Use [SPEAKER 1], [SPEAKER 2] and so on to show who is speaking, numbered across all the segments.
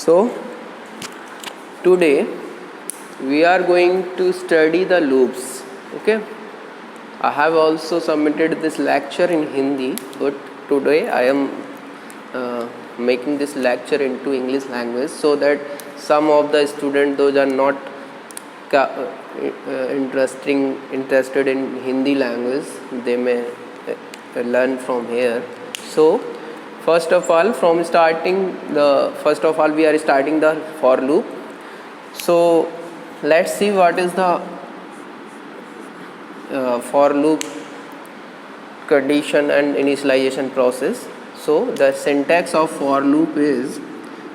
[SPEAKER 1] So today we are going to study the loops. Okay, I have also submitted this lecture in Hindi, but today I am making this lecture into English language so that some of the students, those are not interested in Hindi language, they may learn from here. So first of all, we are starting the for loop. So let's see what is the for loop condition and initialization process. So the syntax of for loop is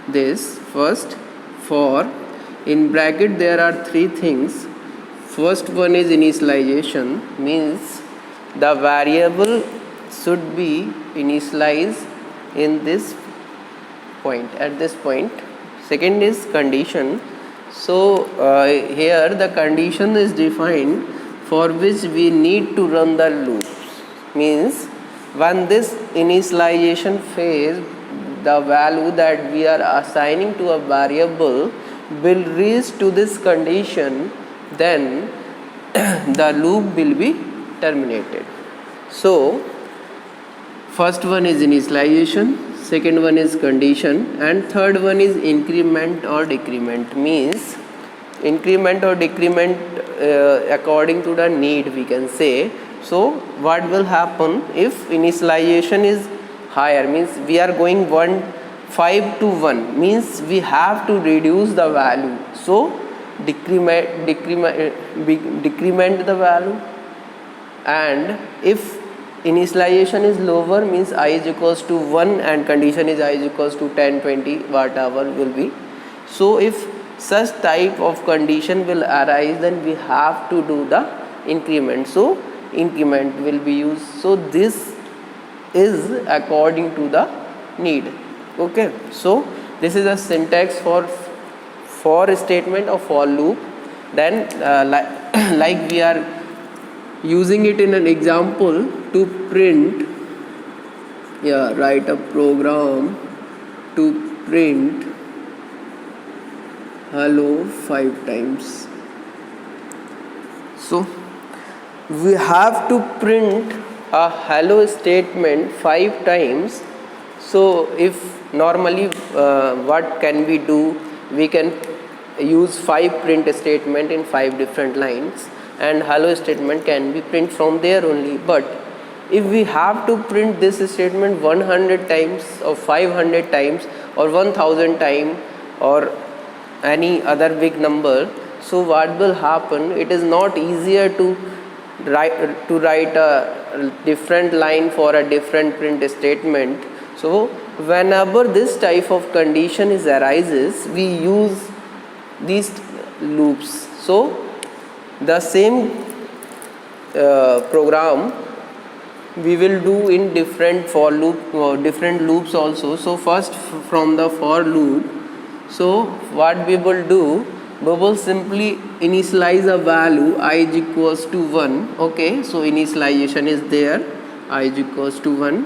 [SPEAKER 1] this: first, for, in bracket there are three things. First one is initialization, means the variable should be initialized in this point, at this point. Second is condition. So here the condition is defined for which we need to run the loops, means when this initialization phase, the value that we are assigning to a variable will reach to this condition, then the loop will be terminated. So first one is initialization, second one is condition, and third one is increment or decrement, means increment or decrement according to the need, we can say. So what will happen if initialization is higher, means we are going 5 to 1, means we have to reduce the value, so decrement the value. And if initialization is lower, means I is equals to 1 and condition is I is equals to 10, 20, whatever will be. So if such type of condition will arise, then we have to do the increment. So increment will be used. So this is according to the need. Okay, so this is a syntax for statement or for loop. Then like we are using it in an example to print, write a program to print hello 5 times. So we have to print a hello statement 5 times. So if normally what can we do, we can use 5 print statement in 5 different lines, and hello statement can be print from there only. But if we have to print this statement 100 times or 500 times or 1000 times or any other big number, so what will happen, it is not easier to write a different line for a different print statement. So whenever this type of condition arises, we use these loops. So the same program we will do in different for loop or different loops also. So first from the for loop, so what we will do, we will simply initialize a value I is equals to 1. Okay, so initialization is there, I is equals to 1.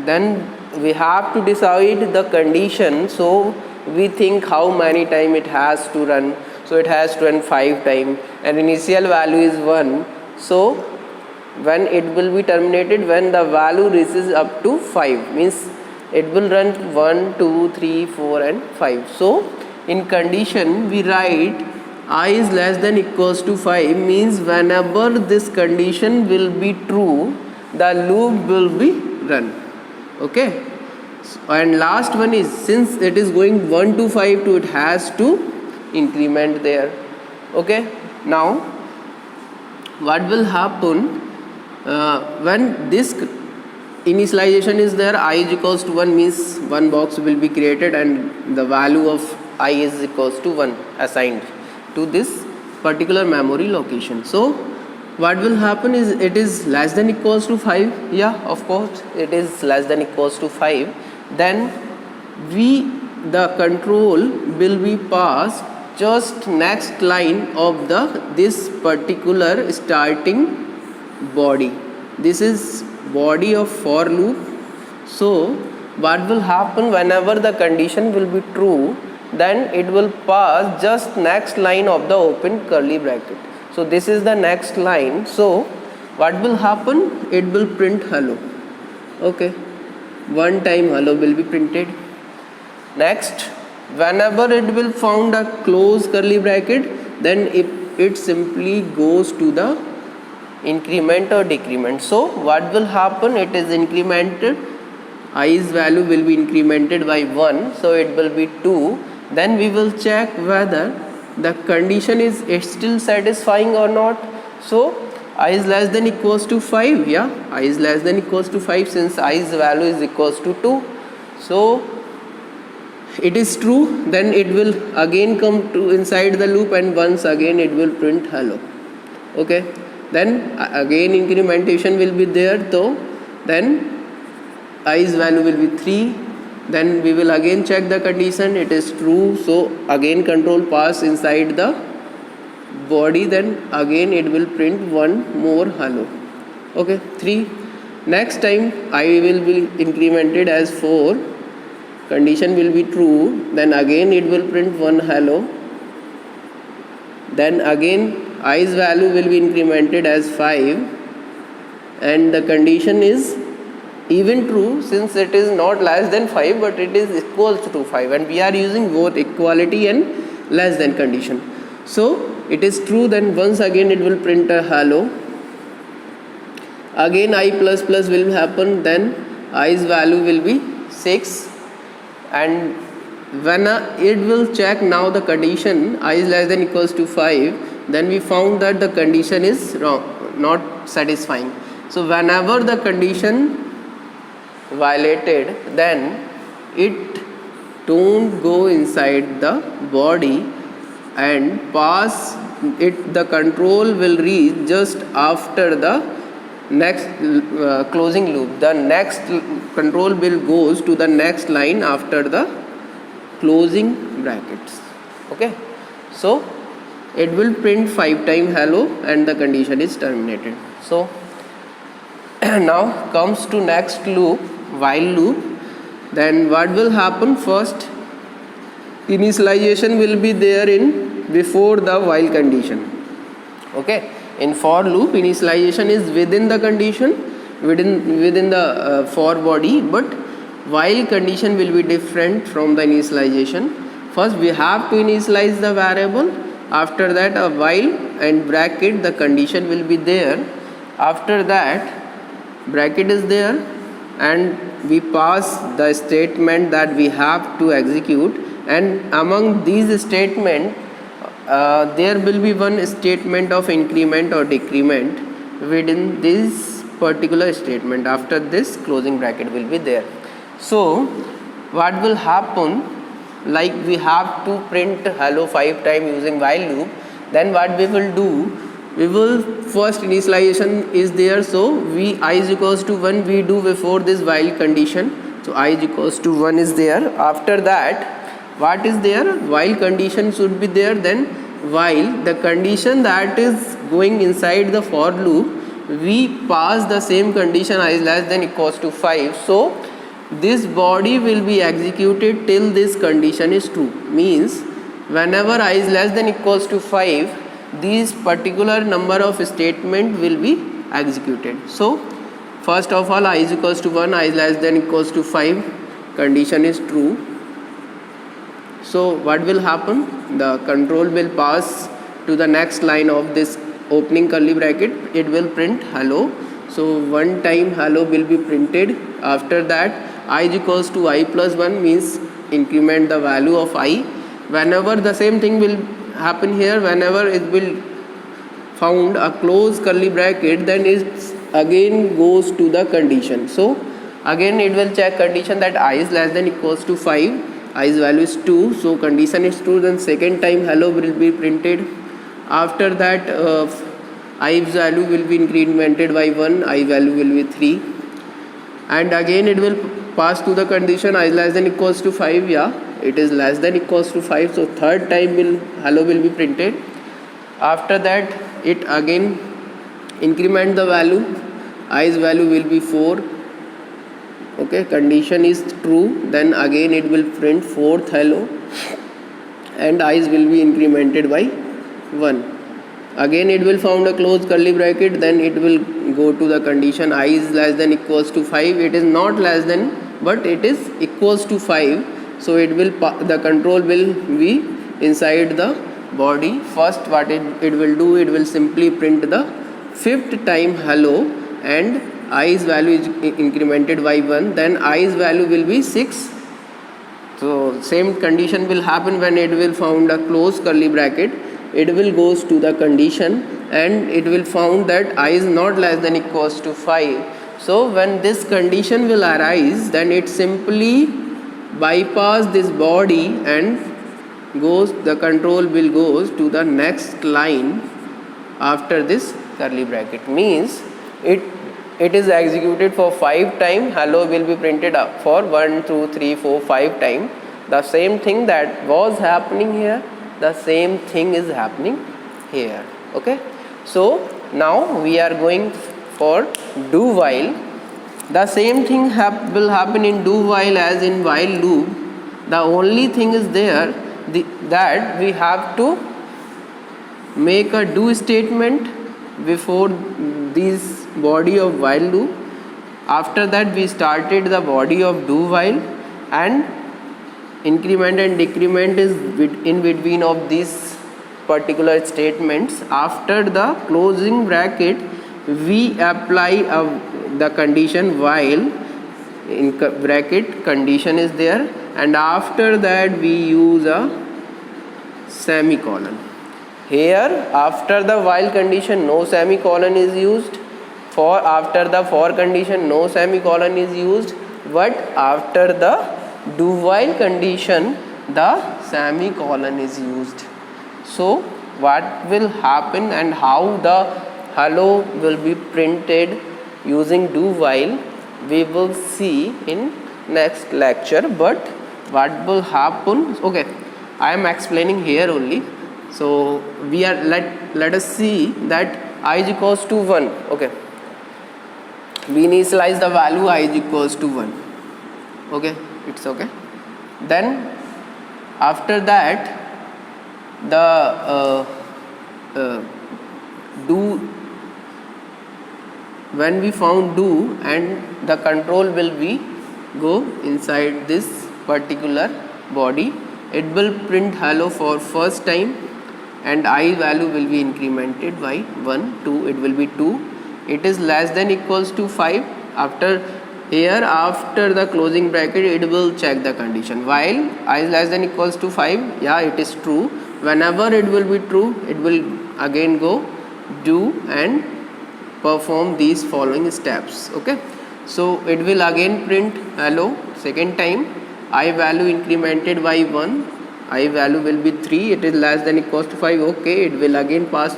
[SPEAKER 1] Then we have to decide the condition. So we think how many times it has to run. So it has to run 5 times and initial value is 1. So when it will be terminated, when the value reaches up to 5, means it will run 1, 2, 3, 4 and 5. So in condition we write I is less than equals to 5, means whenever this condition will be true, the loop will be run. Okay, and last one is, since it is going 1 to 5 to, it has to increment there. Okay, now what will happen when this initialization is there, I is equals to 1, means one box will be created and the value of I is equals to 1 assigned to this particular memory location. So what will happen is, it is less than equals to 5. Yeah, of course it is less than equals to 5. Then the control will be passed just next line of this particular starting body. This is body of for loop. So what will happen whenever the condition will be true, then it will pass just next line of the open curly bracket. So this is the next line. So what will happen? It will print hello. Okay, one time hello will be printed. Next, whenever it will found a close curly bracket, then it simply goes to the increment or decrement. So what will happen? It is incremented. I's value will be incremented by 1, so it will be 2. Then we will check whether the condition is still satisfying or not. So I is less than equals to 5. Yeah, I is less than equals to 5, since I's value is equals to 2. So it is true, then it will again come to inside the loop, and once again it will print hello. Okay, then again incrementation will be there, so then I's value will be 3. Then we will again check the condition, it is true, so again control pass inside the body, then again it will print one more hello. Okay, 3. Next time I will be incremented as 4, condition will be true, then again it will print one hello. Then again I's value will be incremented as 5, and the condition is even true, since it is not less than 5 but it is equals to 5, and we are using both equality and less than condition. So it is true, then once again it will print a hello. Again I plus plus will happen, then I's value will be 6, and when it will check now the condition I is less than equals to 5, then we found that the condition is wrong, not satisfying. So whenever the condition violated, then it don't go inside the body and pass it, the control will reach just after the next closing loop. The next control will goes to the next line after the closing brackets. Okay, so it will print 5 times hello and the condition is terminated. So now comes to next loop, while loop. Then what will happen? First, initialization will be there in before the while condition. Okay, in for loop initialization is within the condition, within the for body, but while condition will be different from the initialization. First we have to initialize the variable, after that a while and bracket, the condition will be there. After that bracket is there, and we pass the statement that we have to execute, and among these statements there will be one statement of increment or decrement within this particular statement. After this closing bracket will be there. So what will happen, like we have to print hello 5 times using while loop, then what we will do, we will first initialization is there, so we I is equals to 1 we do before this while condition, so I is equals to 1 is there. After that what is there, while condition should be there, then while the condition that is going inside the for loop, we pass the same condition I is less than equals to 5. So this body will be executed till this condition is true, means whenever I is less than equals to 5, these particular number of statement will be executed. So first of all I is equals to 1, I is less than equals to 5, condition is true. So what will happen, the control will pass to the next line of this opening curly bracket, it will print hello. So one time hello will be printed. After that I is equals to I plus 1, means increment the value of I. Whenever the same thing will happen here, whenever it will found a close curly bracket, then it again goes to the condition. So again it will check condition that I is less than equals to 5, I's value is 2, so condition is true, then second time hello will be printed. After that I's value will be incremented by 1, I value will be 3, and again it will pass to the condition I is less than equals to 5. Yeah, it is less than equals to 5, so third time hello will be printed. After that it again increment the value, I's value will be 4, Okay, condition is true, then again it will print fourth hello and i's will be incremented by 1. Again it will found a closed curly bracket, then it will go to the condition I is less than equals to 5. It is not less than, but it is equals to 5. So it will the control will be inside the body. First what it will do, it will simply print the fifth time hello and i's value is incremented by 1. Then i's value will be 6. So same condition will happen when it will found a closed curly bracket. It will goes to the condition and it will found that I is not less than equals to 5. So when this condition will arise, then it simply bypass this body and goes, the control will goes to the next line after this curly bracket. Means it is executed for 5 times. Hello will be printed up for 1, 2, 3, 4, 5 times. The same thing that was happening here, the same thing is happening here. Okay, so now we are going for do while. The same thing will happen in do while as in while loop. The only thing is there that we have to make a do statement before this body of while loop. After that we started the body of do while, and increment and decrement is in between of these particular statements. After the closing bracket we apply the condition while in bracket condition is there, and after that we use a semicolon. Here after the while condition no semicolon is used. For after the for condition no semicolon is used, but after the do while condition the semicolon is used. So what will happen and how the hello will be printed using do while we will see in next lecture. But what will happen, okay, I am explaining here only. So we are let us see that I is equals to 1. Okay, we initialize the value I is equals to 1. Okay, it's okay. Then after that the do, when we found do, and the control will be go inside this particular body. It will print hello for first time and I value will be incremented by 1, 2, it will be 2. It is less than equals to 5. After here after the closing bracket it will check the condition while I is less than equals to 5. Yeah, it is true. Whenever it will be true, it will again go do and perform these following steps. Okay, so it will again print hello second time, I value incremented by 1, I value will be 3, it is less than equals to 5. Okay, it will again pass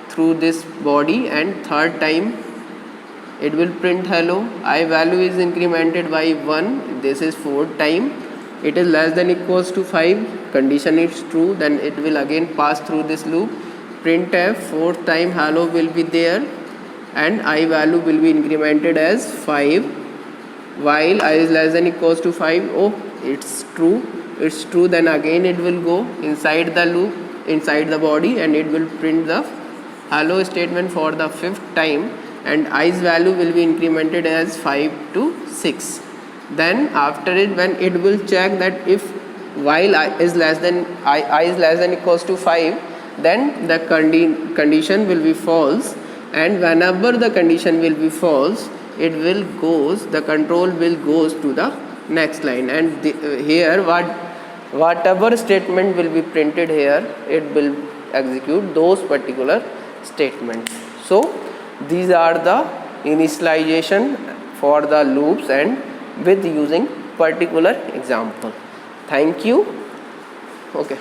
[SPEAKER 1] through this body, and third time it will print hello, I value is incremented by 1, this is fourth time, it is less than equals to 5, condition is true, then it will again pass through this loop, printf, fourth time hello will be there and I value will be incremented as 5 while I is less than equals to 5. Oh, it's true, then again it will go inside the loop, inside the body, and it will print the hello statement for the fifth time, and i's value will be incremented as 5 to 6. Then after it, when it will check that if while I is less than equals to 5, then the condition will be false, and whenever the condition will be false, it will goes, the control will goes to the next line, and here whatever statement will be printed here, it will execute those particular statements. So these are the initialization for the loops and with using particular example. Thank you. Okay.